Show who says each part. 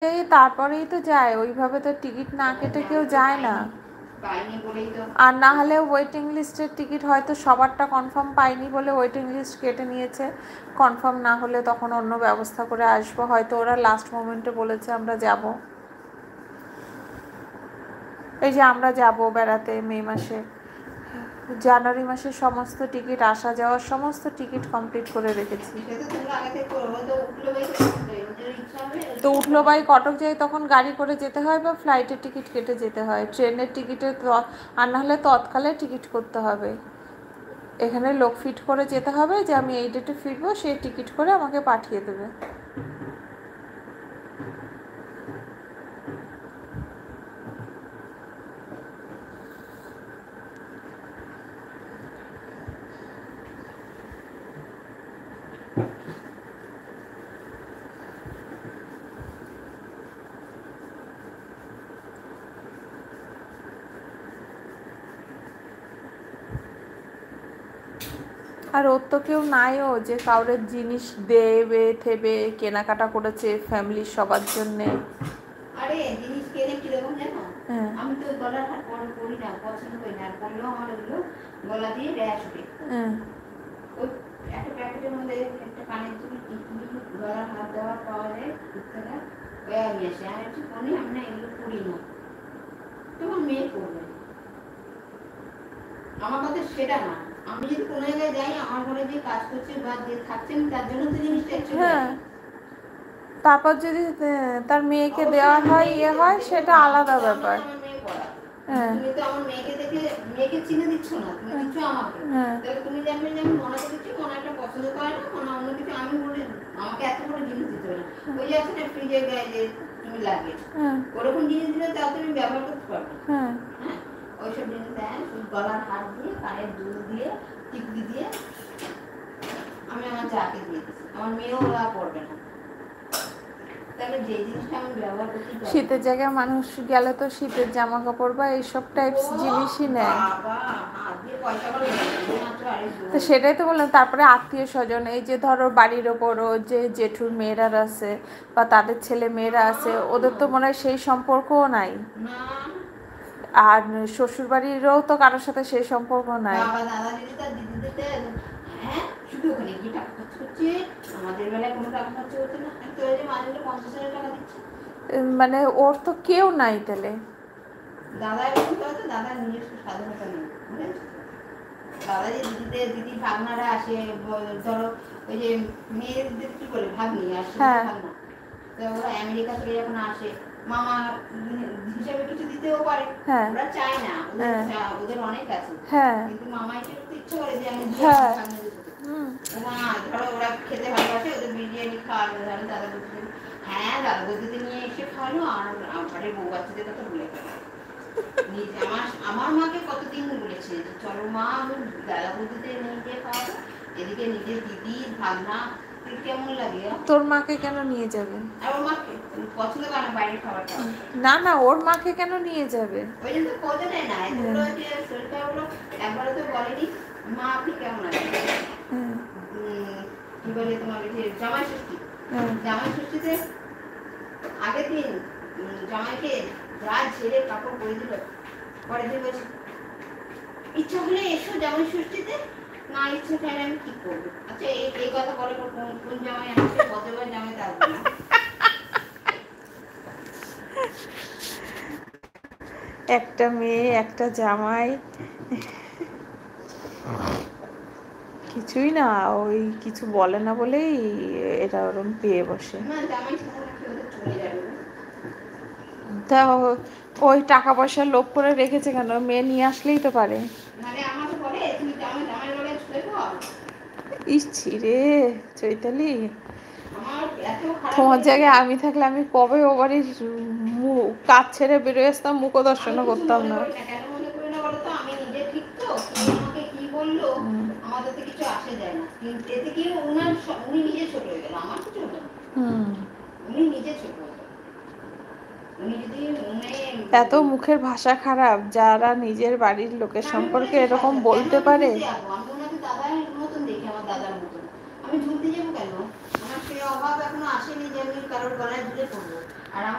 Speaker 1: তারপরেই তো যায়, ওইভাবে তো টিকিট না কেটে কেউ যায় না। আর না হলে ওয়েটিং লিস্টের টিকিট হয়তো সবারটা কনফার্ম পাইনি বলে ওয়েটিং লিস্ট কেটে নিয়েছে, কনফার্ম না হলে তখন অন্য ব্যবস্থা করে আসবো, হয়তো ওরা লাস্ট মোমেন্টে বলেছে আমরা যাব। এই যে আমরা যাব বেড়াতে মে মাসে, জানুয়ারি মাসের সমস্ত টিকিট, আসা যাওয়ার সমস্ত টিকিট কমপ্লিট করে রেখেছি। তো উঠলো বাই কটক যাই তখন গাড়ি করে যেতে হয় বা ফ্লাইটের টিকিট কেটে যেতে হয়, ট্রেনের টিকিটে আর না হলে তৎকালে টিকিট করতে হবে। এখানে লোক ফিট করে যেতে হবে যে আমি এই ডেটে ফিরবো, সেই টিকিট করে আমাকে পাঠিয়ে দেবে। আর ওর তো কেউ নাইও যে কাউরের জিনিস দেবে থেবে, কেনাকাটা করেছে ফ্যামিলির সবার জন্যে।
Speaker 2: আরে জিনিস কেনে কিরকম জানো, আমি তো গলার হার পরি না, পছন্দ করি না, আর পরলেও আমার ওগুলো গলা দিয়ে র্যাশ হবে। ওই একটা প্যাকেটের মধ্যে একটা কানের দুল গলার হাত দেওয়া পাওয়া যায়, কুর্তাটা ওই আমি আসে, আর একটু পরে আমি না এগুলো পরি না, তোমার মেয়ে পরবে। আমার কথা সেটা না, আমি যদি কোনো জায়গায় যাই, আমার ঘরে যে কাজ করছে বা যে থাকছেন তার জন্য তো জিনিসটা একচুয়ালি,
Speaker 1: তারপর যদি তার মেয়েকে দেওয়া হয় ইয়ে হয় সেটা আলাদা ব্যাপার।
Speaker 2: তুমি তো আমার মেয়েকে দেখে মেয়েকে চিনে দিচ্ছ না, তুমি দিচ্ছ আমাকে, তাহলে তুমি জানবে যে আমি মনে করছি মনে একটা পছন্দ করে না, মনে অন্য কিছু আমি বলি আমাকে এত বড় জিনিস দিতে হবে না। ওই যে আছে না ফ্রিজের গায়ে যে তুমি লাগে ওরকম জিনিস দিলে তাও তুমি ব্যবহার করতে পারবে। হ্যাঁ, ওইসব জিনিস দেয়, গলার হার দিয়ে কানের দুল দিয়ে টিকলি দিয়ে আমি আমার যাকে দিয়ে দিচ্ছি, আমার মেয়েও ওরা পড়বে না।
Speaker 1: শীতের জায়গায় মানুষ গেলে তো শীতের জামা কাপড় বা এইসব টাইপস জিনিসই নেয়। তো সেটাই তো বললাম। তারপরে আত্মীয় স্বজন, এই যে ধরো বাড়ির ওপরও যে জেঠুর মেয়েরা আছে বা তাদের ছেলে মেয়েরা আছে, ওদের তো মনে হয় সেই সম্পর্কও নাই। আর শ্বশুর বাড়িরও তো কারোর সাথে সেই সম্পর্ক নাই। মানে ওর তো কেউ নাই তাহলে।
Speaker 2: দাদা নিজস্ব স্বাধীনতা নেই, দাদা যে দিদি ভাগনারা আসে, ধরো ওই যে মেয়েদের কি বলে ভাগ্নি আসে, ভাগনা, তো ওরা আমেরিকা থেকে যখন আসে মামা হিসাবে কিছু দিতেও পারে, ওরা চায় না, ওদের অনেক আছে, কিন্তু মামা হিসেবে ইচ্ছে করে যে আমি ধরো ওরা খেতে ভালোবাসে, ওদের বিরিয়ানি খাওয়ানো, ধরো দাদা বলতে হ্যাঁ দাদা বলতে নিয়ে এসে খাওয়ানো, আর আমার বউ বাচ্চাদের কথা ভুলে গেল। আমার মাকে কতদিন বলেছে যে চলো মা আমি দাদা বৌদিতে নিয়ে গিয়ে খাওয়াবো, এদিকে নিজের দিদি ভাগনা, কেমন লাগে?
Speaker 1: তোর মাকে কেন নিয়ে যাবে?
Speaker 2: আর ওর মাকে পছন্দ করে না বাইরের খাবারটা।
Speaker 1: না না, ওর মাকে কেন নিয়ে যাবে?
Speaker 2: ওই জন্য তো খোঁজে নেয় না, এগুলো যে শরীরটা হলো একবারে তো বলেনি মা আপনি কেমন আছেন, কি বলে তোমার যে জামাই ষষ্ঠী, জামাই ষষ্ঠীতে আগের দিন জামাইকে যা ছেড়ে কাপড় পরে দিল, পরে দিয়ে বলছে ইচ্ছা হলে এসো জামাই ষষ্ঠীতে, না ইচ্ছে চাইলে আমি কি করবো? আচ্ছা এই কথা বলে কোন জামাই আসছে, কতবার জামাই থাকবে না?
Speaker 1: একটা মেয়ে একটা জামাই, কিছুই না, ওই কিছু বলে না বলেই এটা ওরম পেয়ে বসে। তা ওই টাকা পয়সার লোভ করে রেখেছে কেন? মেয়ে নিয়ে আসলেই তো পারে। ইচ্ছি রে চৈতালি, তোমার জায়গায় আমি থাকলে আমি কবে ও বাড়ির কাজ ছেড়ে বেরোয় আসতাম, মুখ দর্শনও করতাম না। এত মুখের ভাষা খারাপ, যারা নিজের বাড়ির লোকের সম্পর্কে এরকম বলতে পারে।
Speaker 2: আমি ঝুলতে যাবো কেন? আমার সেই অভাব এখনো আসেনি যে আমি কারোর গলায় ঝুলে পড়বো। আর আমার